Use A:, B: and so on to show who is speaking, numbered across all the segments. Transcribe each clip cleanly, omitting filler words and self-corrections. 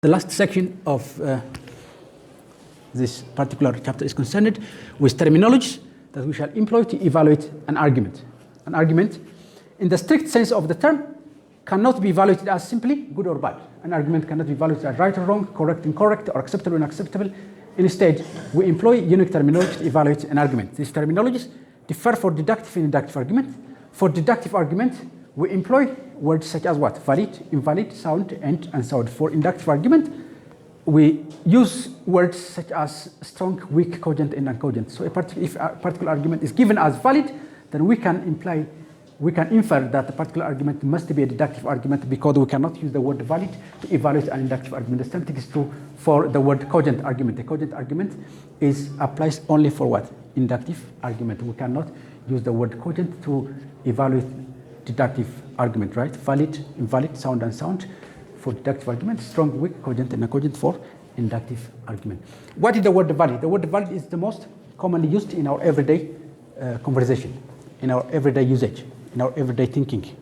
A: The last section of this particular chapter is concerned with terminologies that we shall employ to evaluate an argument. An argument, in the strict sense of the term, cannot be evaluated as simply good or bad. An argument cannot be evaluated as right or wrong, correct, incorrect, or acceptable and unacceptable. Instead, we employ unique terminology to evaluate an argument. These terminologies differ for deductive and inductive argument. For deductive argument, we employ words such as what? Valid, invalid, sound, and unsound. For inductive argument, we use words such as strong, weak, cogent, and uncogent. So if a particular argument is given as valid, then we can infer that the particular argument must be a deductive argument because we cannot use the word valid to evaluate an inductive argument. The same thing is true for the word cogent argument. The cogent argument applies only for what? Inductive argument. We cannot use the word cogent to evaluate deductive argument, right? Valid, invalid, sound, unsound for deductive argument, strong, weak, cogent, and uncogent for inductive argument. What is the word valid? The word valid is the most commonly used in our everyday conversation, in our everyday usage, in our everyday thinking.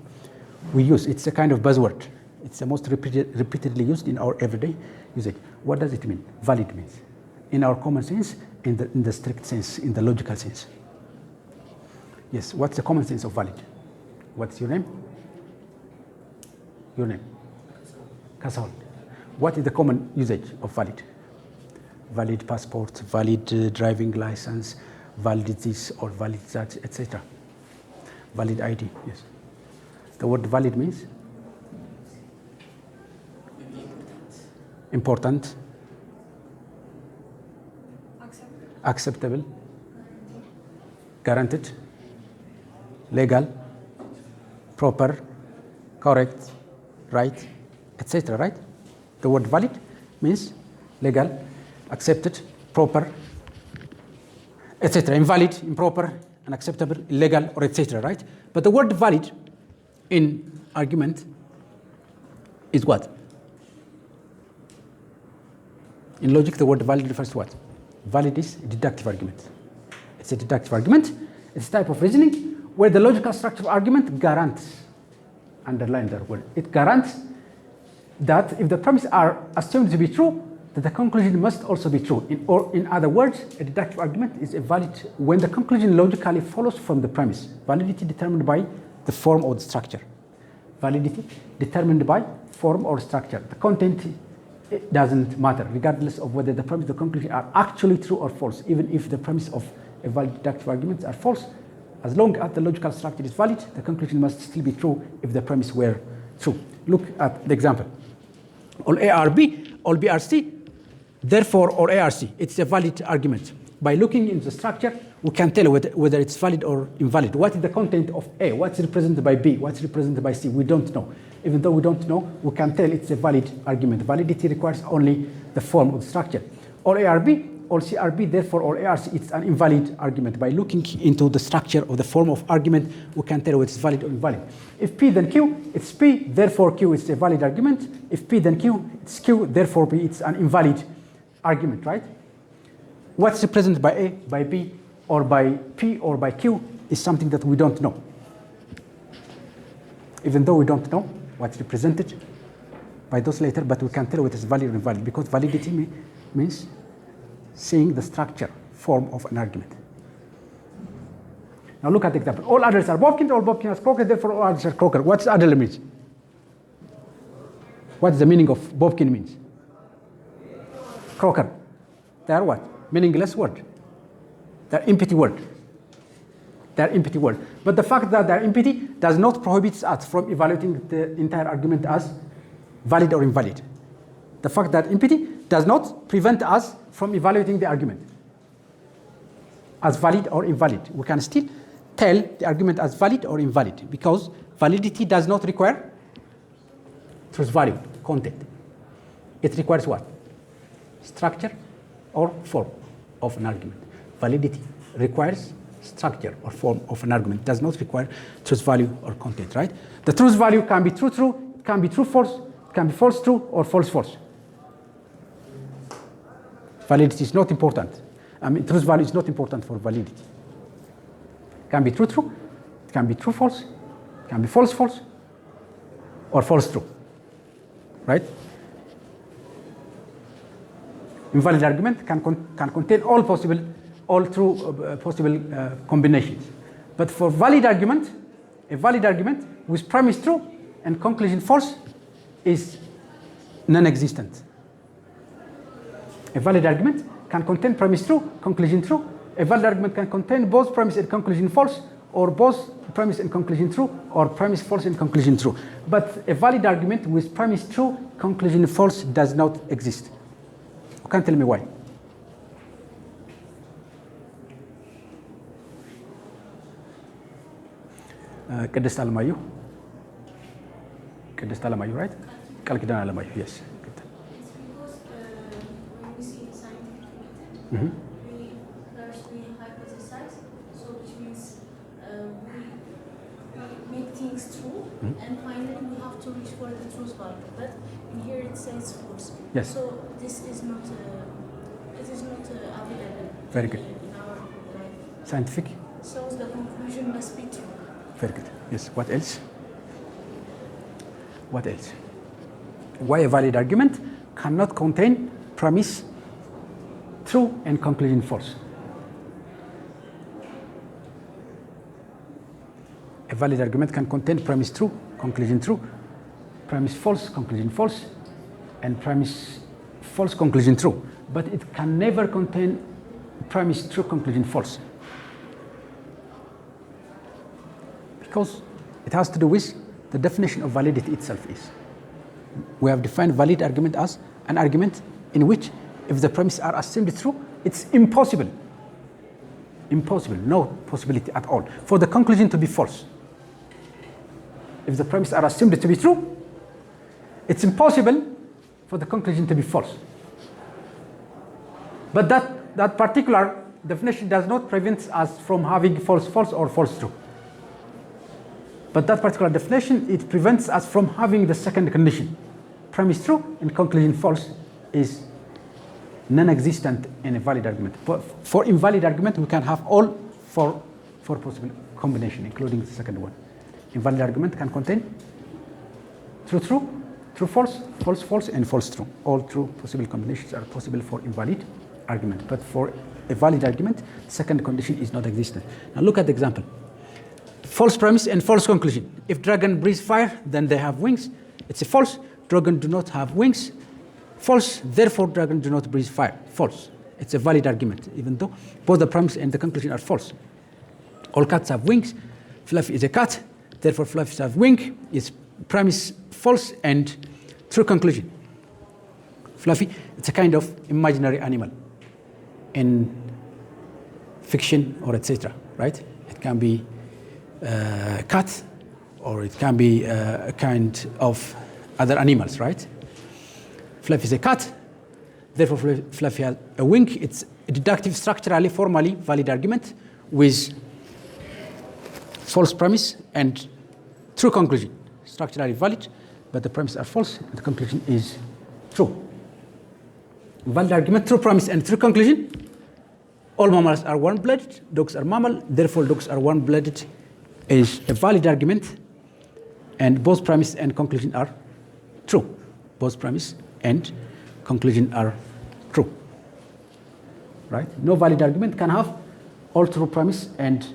A: We use it's a kind of buzzword. It's the most repeatedly used in our everyday usage. What does it mean? Valid means, in our common sense, in the strict sense, in the logical sense. Yes. What's the common sense of valid? What's your name? Your name? Kasal. What is the common usage of valid? Valid passport, valid driving license, valid this or valid that, etc. Valid ID, yes. The word valid means? Important. Acceptable. Guaranteed. Legal. Proper, correct, right, etc. Right? The word valid means legal, accepted, proper, etc. Invalid, improper, unacceptable, illegal, or etc. Right? But the word valid in argument is what? In logic, the word valid refers to what? Valid is a deductive argument. It's a deductive argument. It's a type of reasoning where the logical structure of argument guarantees, underline that word, it guarantees that if the premises are assumed to be true, that the conclusion must also be true. In other words, a deductive argument is a valid when the conclusion logically follows from the premise. Validity determined by the form or the structure. Validity determined by form or structure. The content, it doesn't matter, regardless of whether the premise and the conclusion are actually true or false. Even if the premise of a valid deductive argument are false, as long as the logical structure is valid, the conclusion must still be true if the premise were true. Look at the example. All A are B, all B are C, therefore all A are C. It's a valid argument. By looking into the structure, we can tell whether it's valid or invalid. What is the content of A? What's represented by B? What's represented by C? We don't know. Even though we don't know, we can tell it's a valid argument. Validity requires only the form of the structure. All A are B, all C are B, therefore all A are C. It's an invalid argument. By looking into the structure of the form of argument, we can tell whether it's valid or invalid. If P then Q, it's P, therefore Q is a valid argument. If P then Q, it's Q, therefore P, it's an invalid argument, right? What's represented by A, by B, or by P, or by Q is something that we don't know. Even though we don't know what's represented by those letters, but we can tell whether it's valid or invalid, because validity means seeing the structure, form of an argument. Now look at the example. All others are Bobkin, all Bobkin are Crocker, therefore all others are Crocker. What's Adler means? What's the meaning of Bobkin means? Crocker. They are what? Meaningless word. They're empty word. They're empty word. But the fact that they're empty does not prohibit us from evaluating the entire argument as valid or invalid. The fact that empty does not prevent us from evaluating the argument as valid or invalid. We can still tell the argument as valid or invalid because validity does not require truth value, content. It requires what? Structure or form of an argument. Validity requires structure or form of an argument. It does not require truth value or content, right? The truth value can be true, it can be true false, it can be false true or false false. Validity is not important. Truth value is not important for validity. It can be true, it can be true, false, it can be false, false, or false, true. Right? Invalid argument can contain all true possible combinations. But for valid argument, a valid argument with premise true and conclusion false is non-existent. A valid argument can contain premise true, conclusion true. A valid argument can contain both premise and conclusion false, or both premise and conclusion true, or premise false and conclusion true. But a valid argument with premise true, conclusion false does not exist. You can't tell me why. ቅድስት አለማየሁ ቅድስት አለማየሁ right? ቃል ኪዳን አለማየሁ yes.
B: We firstly hypothesize, so which means we make things true, and finally we have to reach for the truth value. But in here it says false.
A: Yes.
B: So this is not available.
A: Very good.
B: In our life.
A: Scientific.
B: So the conclusion must be true.
A: Very good. Yes. What else? What else? Why a valid argument cannot contain premise true and conclusion false? A valid argument can contain premise true, conclusion true, premise false, conclusion false, and premise false, conclusion true. But it can never contain premise true, conclusion false. Because it has to do with the definition of validity itself is. We have defined valid argument as an argument in which if the premises are assumed true, it's impossible, no possibility at all, for the conclusion to be false. If the premises are assumed to be true, it's impossible for the conclusion to be false. But that particular definition does not prevent us from having false or false true. But that particular definition, it prevents us from having the second condition. Premise true and conclusion false is non-existent in a valid argument. For invalid argument, we can have all four possible combination, including the second one. Invalid argument can contain true, true, false, false, and false true. All true possible combinations are possible for invalid argument. But for a valid argument, second condition is not existent. Now look at the example. False premise and false conclusion. If dragon breathes fire, then they have wings. It's a false. Dragon do not have wings. False. Therefore, dragon do not breathe fire. False. It's a valid argument, even though both the premise and the conclusion are false. All cats have wings. Fluffy is a cat. Therefore, fluffies have wing. It's premise false and true conclusion. Fluffy, it's a kind of imaginary animal in fiction or etc. Right? It can be cat, or it can be a kind of other animals, right? Fluffy is a cat, therefore Fluffy has a wing. It's a deductive, structurally, formally valid argument with false premise and true conclusion. Structurally valid, but the premises are false and the conclusion is true. Valid argument, true premise and true conclusion. All mammals are warm-blooded, dogs are mammal, therefore dogs are warm-blooded is a valid argument, and both premise and conclusion are true. Both premise and conclusion are true. Right? No valid argument can have all true premise and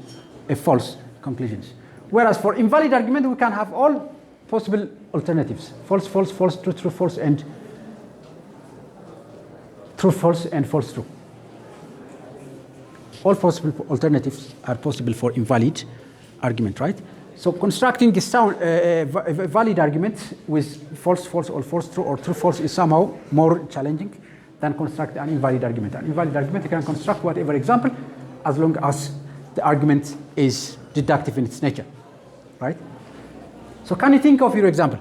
A: a false conclusions. Whereas for invalid argument, we can have all possible alternatives. False, false, false, true, true, false, and true, false, and false, true. All possible alternatives are possible for invalid argument, right? So constructing a valid argument with false, false, or false, true, or true, false is somehow more challenging than construct an invalid argument. An invalid argument, you can construct whatever example as long as the argument is deductive in its nature, right? So can you think of your example?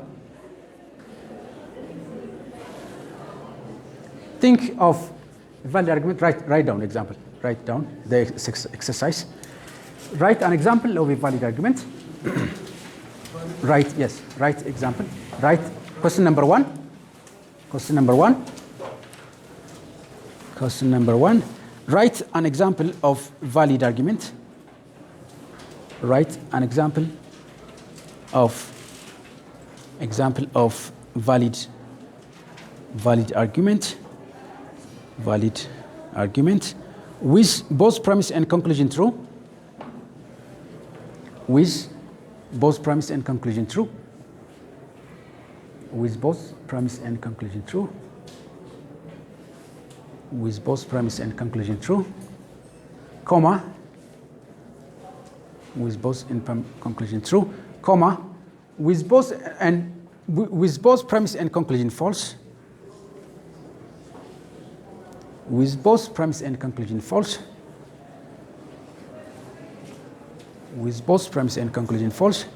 A: Think of a valid argument, write down example, write down the exercise. Write an example of a valid argument. Write example. Write question number one. Question number one. Write an example of valid argument. Write an example of valid argument. valid argument with both premise and conclusion true. With both premise and conclusion true. With both premise and conclusion true. With both premise and conclusion true, comma, with both in conclusion true, comma, with both premise and conclusion false, with both premise and conclusion false, with both premise and conclusion false,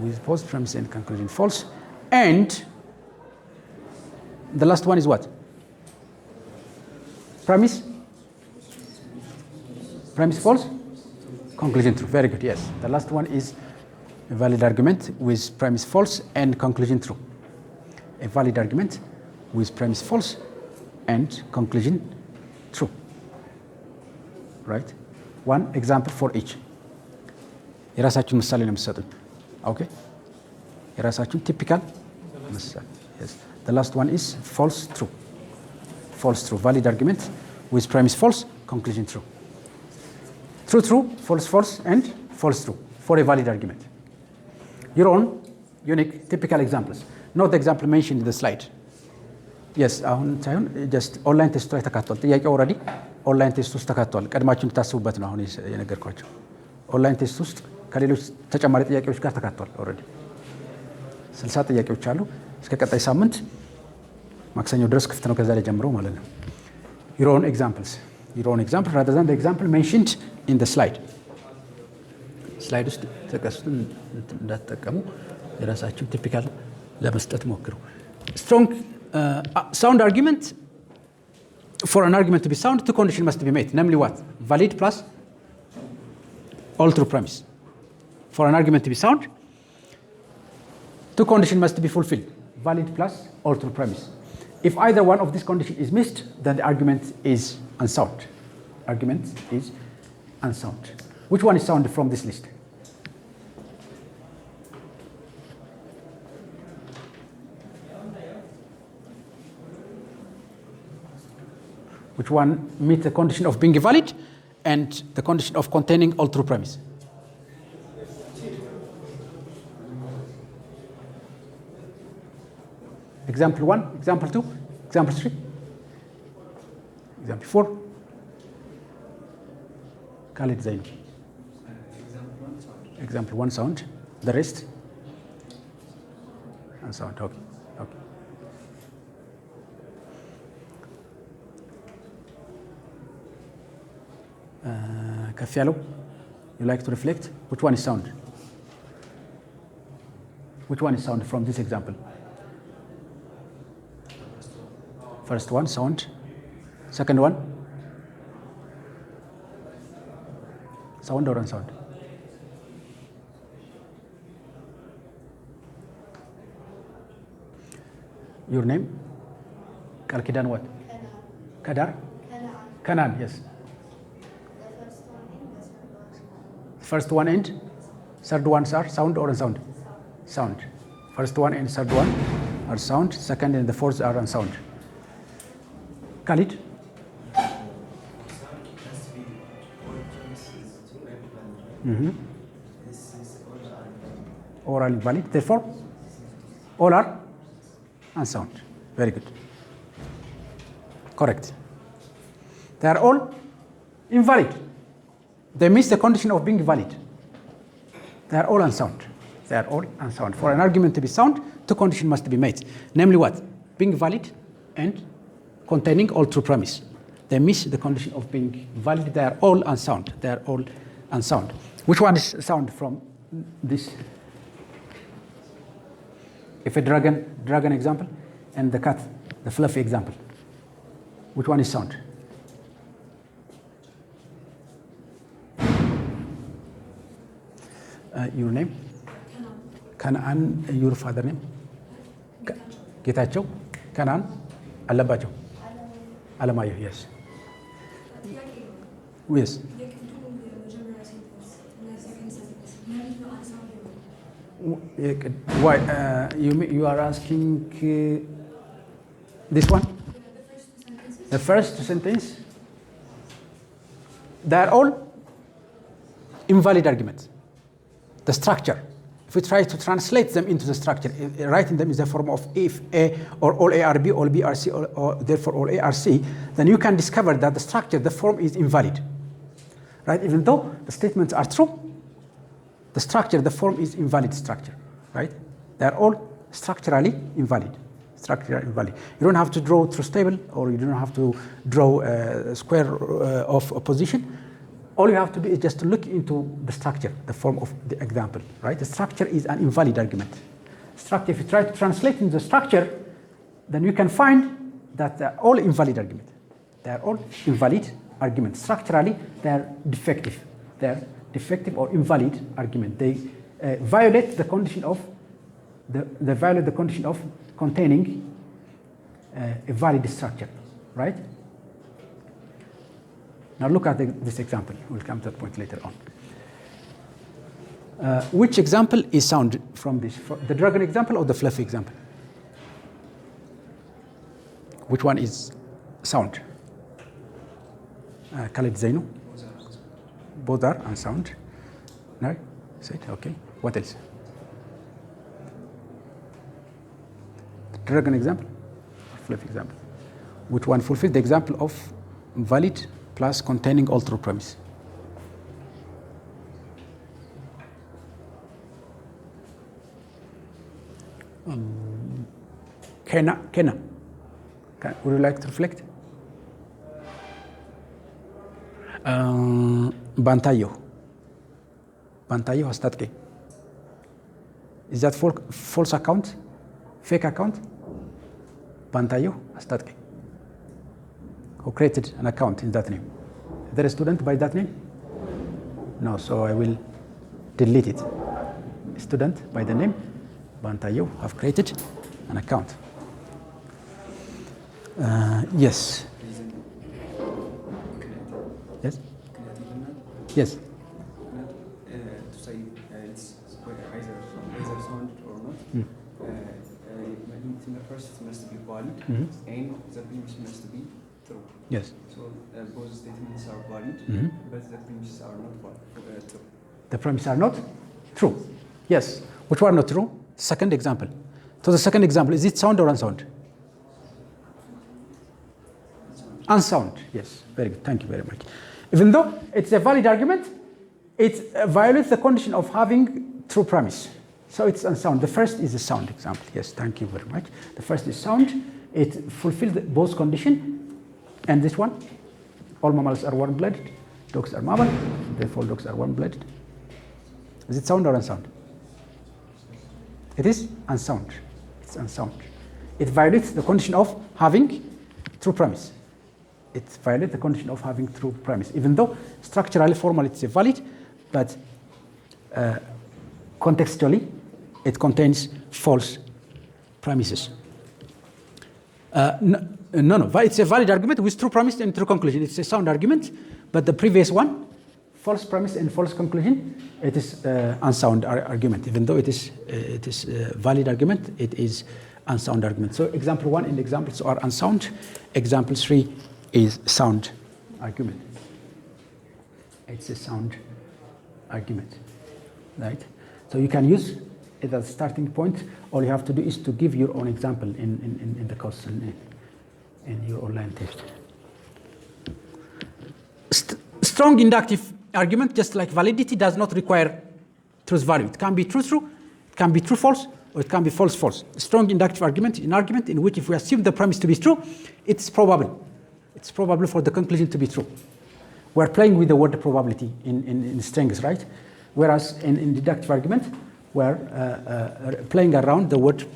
A: with both premise and conclusion false, and the last one is what? Premise false, conclusion true. Very good, yes. The last one is a valid argument with premise false and conclusion true. A valid argument with premise false and conclusion true. Right? One example for each. የራሳችሁን ምሳሌ ነው የምትሰጡኝ። Okay? የራሳችሁን typical ምሳሌ. Yes. The last one is false true. False true. Valid argument with premise false, conclusion true. True true, false false, and false true for a valid argument. Your own unique typical examples. Not the example mentioned in the slide. Yes, አሁን ሳይሆን just ኦንላይን ቴስት ላይ ተካቷል። ጥያቄው ኦልሬዲ ኦንላይን ቴስት ውስጥ ተካቷል። ቀድማችሁ እንድታስቡበት ነው አሁን የነገርኳቸው። ኦንላይን ቴስት ውስጥ ከሌሎች ተጨማሪ ጥያቄዎች ጋር ተካቷል። ኦልሬዲ 60 ጥያቄዎች አሉ። እስከ ቀጣይ ሳምንት ማክሰኞ ድረስ ክፍት ነው ከዛ ላይ ጀምሮ ማለት ነው። Your own examples. Your own example rather than the example mentioned in the slide. ስላይድ ውስጥ ተቀስቱን እንዳትጠቀሙ የራሳችሁን ቲፒካል ለመስጠት ሞክሩ። Strong sound argument. For an argument to be sound, two conditions must be met. Namely what? Valid plus all true premise. For an argument to be sound, two conditions must be fulfilled. Valid plus all true premise. If either one of these conditions is missed, then the argument is unsound. Argument is unsound. Which one is sound from this list? Which one meets the condition of being valid and the condition of containing all true premise? Example 1, example 2, example 3, example 4. Khalid Zain. Example 1 sound, the rest unsound. Okay. Okay. Kafialo, you like to reflect? Which one is sound? Which one is sound from this example? First one, sound. Second one, sound or unsound? Your name? Kalkidan what? Kadar? Kanan, yes. First one and third ones are sound or unsound? Sound. First one and third one are sound. Second and the fourth are unsound. Khalid? All are invalid. Therefore, all are unsound. Very good. Correct. They are all invalid. They miss the condition of being valid. They are all unsound. They are all unsound. For an argument to be sound, two conditions must be met. Namely what? Being valid and containing all true premise. They miss the condition of being valid. They are all unsound. They are all unsound. Which one is sound from this? If a dragon example and the cat, the fluffy example. Which one is sound? Your name? Kanan. Your father name? Getachew? Kanan? Alabachew? Alamayo, yes. Yes. Why? You are asking this one? The first sentence, they are all invalid arguments. The structure, if we try to translate them into the structure, writing them in the form of if A or all A are B, all B are C, or therefore all A are C, then you can discover that the structure, the form is invalid. Right? Even though the statements are true, the structure, the form is invalid structure. Right? They are all structurally invalid. Structurally invalid. You don't have to draw truth table, or you don't have to draw a square of opposition. All you have to do is just to look into the structure, the form of the example, right? The structure is an invalid argument. Structure, if you try to translate into the structure, then you can find that they're all invalid arguments. They are all invalid arguments. Structurally, they are defective. They are defective or invalid argument. They violate the condition of they violate the condition of containing a valid structure, right? Now look at this example. We'll come to that point later on. Which example is sound from this? The dragon example or the fluffy example? Which one is sound? Khalid Zainu? Both are unsound. No? Said, okay. What else? The dragon example or fluffy example? Which one fulfills the example of valid plus containing all true premise? Kena. Would you like to reflect? Bantayo Hastatke. Is that false account? Fake account? Bantayo Hastatke. Who created an account in that name? Is there a student by that name? No, so I will delete it. A student by the name Bantayo have created an account. Yes. Yes? Yes.
C: To say it's either sound or not, in the first it must be valid, and the premise must be true.
A: Yes.
C: So both statements are valid, but the premises are not valid, true.
A: The premises are not true. Yes. Which one not true? Second example. So the second example, is it sound or unsound? Unsound. Yes. Very good. Thank you very much. Even though it's a valid argument, it violates the condition of having true premise. So it's unsound. The first is a sound example. Yes, thank you very much. The first is sound. It fulfills both condition. And this one, all mammals are warm-blooded. Dogs are mammal. Therefore, dogs are warm-blooded. Is it sound or unsound? It is unsound. It's unsound. It violates the condition of having true premise. It violates the condition of having true premise, even though structurally, formally, it's valid, but contextually, it contains false premises. No, it's a valid argument with true premise and true conclusion. It's a sound argument, but the previous one, false premise and false conclusion, it is unsound argument. Even though it is valid argument, it is unsound argument. So example 1 and examples are unsound. Example 3 is sound argument. It's a sound argument, right? So you can use it as a starting point. All you have to do is to give your own example in the course and in your online test. Strong inductive argument, just like validity, does not require truth value. It can be true, it can be true, false, or it can be false, false. Strong inductive argument, an argument in which if we assume the premise to be true, it's probable. It's probable for the conclusion to be true. We're playing with the word probability in strings, right? Whereas in deductive argument, we're playing around the word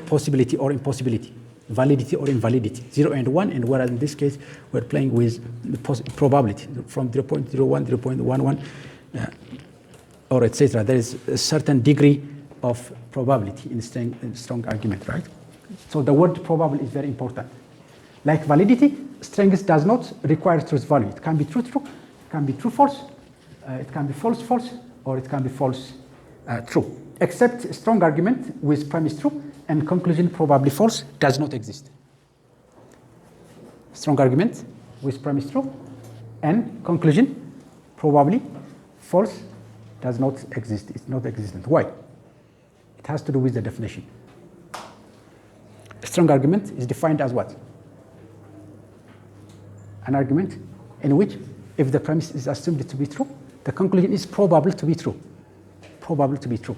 A: possibility or impossibility, validity or invalidity, 0 and 1, and whereas in this case, we're playing with the probability from 0.01, 0.11, or etc. There is a certain degree of probability in strong argument, right? So the word probable is very important. Like validity, strings does not require truth value. It can be true, it can be true, false, it can be false, false, or it can be false, true. Except strong argument with premise true and conclusion probably false does not exist. Strong argument with premise true, and conclusion probably false, does not exist, it's not existent. Why? It has to do with the definition. A strong argument is defined as what? An argument in which, if the premise is assumed to be true, the conclusion is probable to be true. Probable to be true.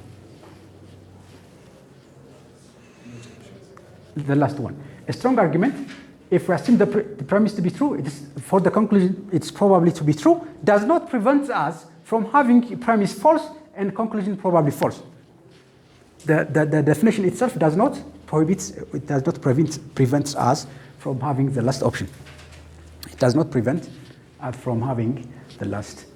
A: The last one. A strong argument, if we assume the premise to be true, it is, for the conclusion it's probably to be true, does not prevent us from having a premise false and conclusion probably false. The definition itself does not prevent us from having the last option. It does not prevent us from having the last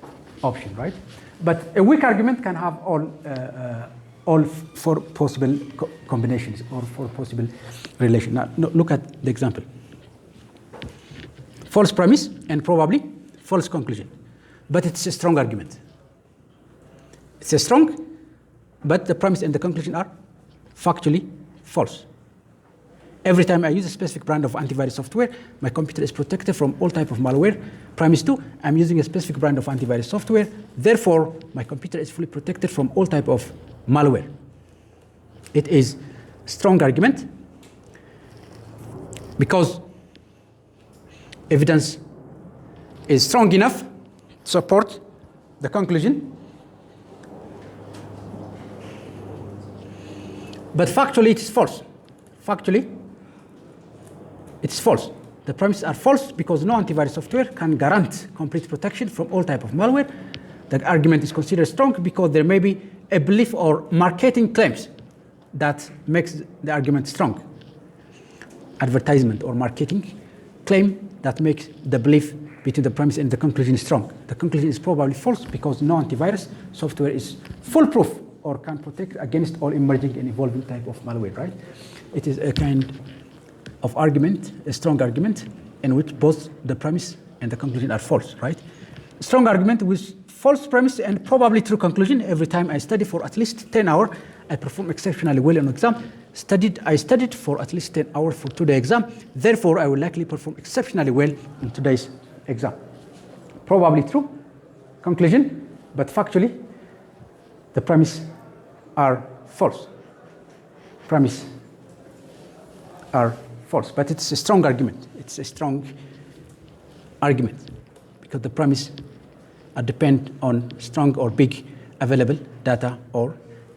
A: option, right? But a weak argument can have all four possible combinations or four possible relations. Now, look at the example. False premise and probably false conclusion. But it's a strong argument. It's a strong, but the premise and the conclusion are factually false. Every time I use a specific brand of antivirus software, my computer is protected from all type of malware. Premise 2, I'm using a specific brand of antivirus software. Therefore, my computer is fully protected from all type of malware. It is strong argument because evidence is strong enough to support the conclusion. But factually, it is false. Factually, it is false. The premises are false because no antivirus software can guarantee complete protection from all type of malware. The argument is considered strong because there may be a belief or marketing claims that makes the argument strong. Advertisement or marketing claim that makes the belief between the premise and the conclusion strong. The conclusion is probably false because no antivirus software is foolproof or can protect against all emerging and evolving type of malware, right? It is a kind of argument, a strong argument, in which both the premise and the conclusion are false, right? Strong argument with false premise and probably true conclusion. Every time I study for at least 10 hours, I perform exceptionally well on exam. I studied for at least 10 hours for today's exam. Therefore, I will likely perform exceptionally well in today's exam. Probably true conclusion, but factually, the premise are false. Premise are false, but it's a strong argument. It's a strong argument because the premise depend on strong or big available data or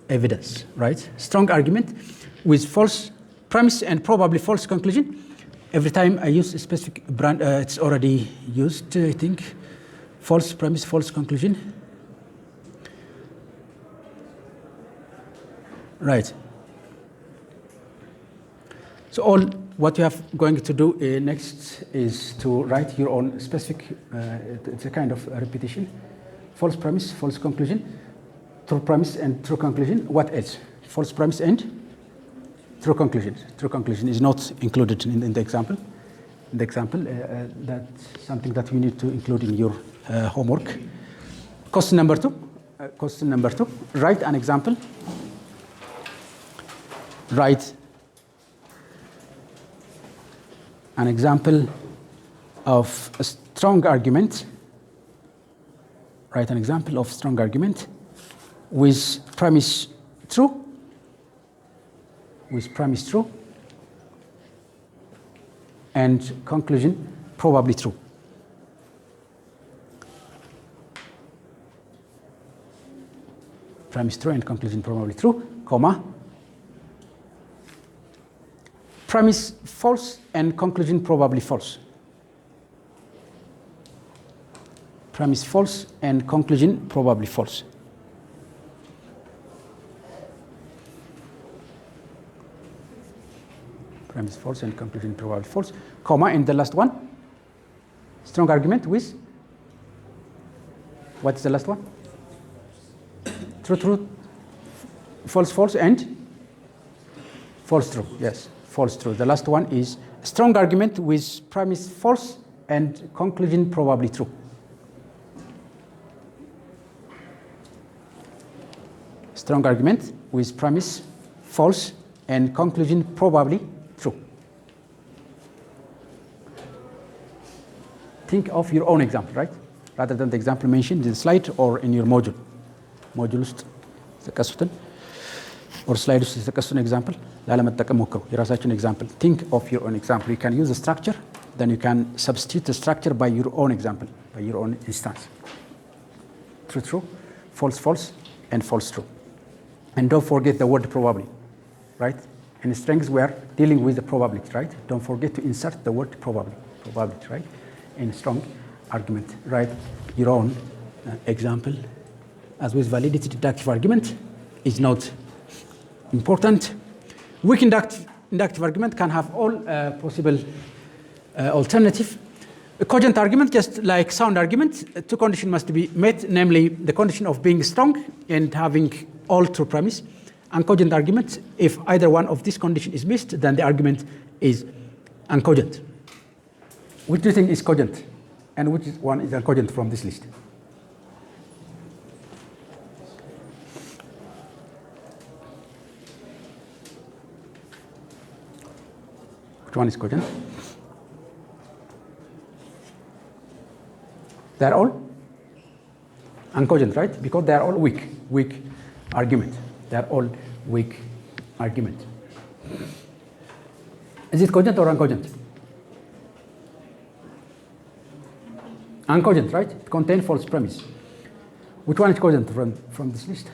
A: evidence, right? Strong argument with false premise and probably false conclusion. Every time I use a specific brand, it's already used, I think. False premise, false conclusion. Right. So all what you have going to do next is to write your own specific, it's a kind of a repetition. False premise, false conclusion, true premise and true conclusion. What else? False premise and true conclusion. True conclusion is not included in the example. In the example, that's something that you need to include in your homework. Question number two. Write an example. Write an example of a strong argument. Write an example of strong argument with premise true. With premise true. And conclusion probably true. Premise true and conclusion probably true, comma. Premise false and conclusion probably false. Premise false and conclusion probably false. Premise false and conclusion probably false, comma, and the last one, strong argument with, what is the last one? True, true, false, false, and false, true, yes, false, true. The last one is strong argument with premise false and conclusion probably true. Strong argument with premise false and conclusion probably true. think of your own example, right? Rather than the example mentioned in the slide or in your module. Module ውስጥ የተጠቀሱትን or slide ውስጥ የተጠቀሱትን example ላለመጠቀም ሞክሩ። የራሳችሁን example. Think of your own example. You can use the structure, then you can substitute the structure by your own example, by your own instance. True, true, false, false, and false, true. And don't forget the word probably, right? In strings, we are dealing with the probability, right? Don't forget to insert the word probability, right? In strong argument, write your own example. As with validity, deductive argument is not important. Weak inductive argument can have all possible alternative. A cogent argument, just like sound argument, two conditions must be met, namely the condition of being strong and having all true premise. And cogent argument, if either one of these conditions is missed, then the argument is uncogent. Which do you think is cogent? And which one is uncogent from this list? Which one is cogent? They're all uncogent, right? Because they're all weak argument. They're all weak argument. Is it cogent or uncogent? Uncogent, right? It contains false premise. Which one is cogent from this list?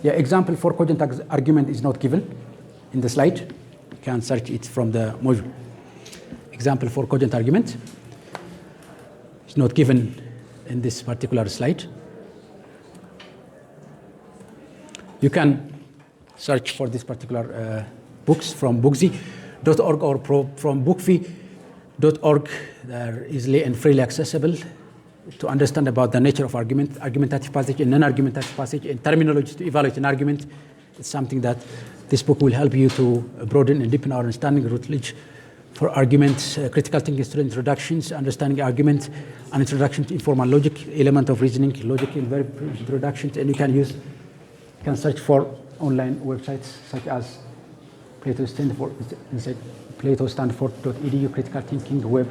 A: Yeah, example for cogent argument is not given in the slide. You can search it from the module. Example for cogent argument is not given in this particular slide. You can search for this particular books from booksy.org or from bookfy.org. They're easily and freely accessible to understand about the nature of argument, argumentative passage and non-argumentative passage, and terminology to evaluate an argument. It's something that this book will help you to broaden and deepen our understanding of Routledge for arguments, critical thinking student introductions, understanding argument, an introduction to informal logic, element of reasoning, logic in very introductions, and you can search for online websites such as PlatoStanford.edu, critical thinking web,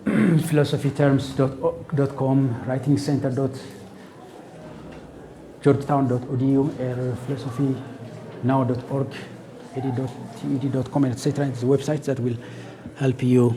A: philosophyterms.com, writingcenter.georgetown.edu, philosophynow.org, ed.ted.com, etc. It's websites that will help you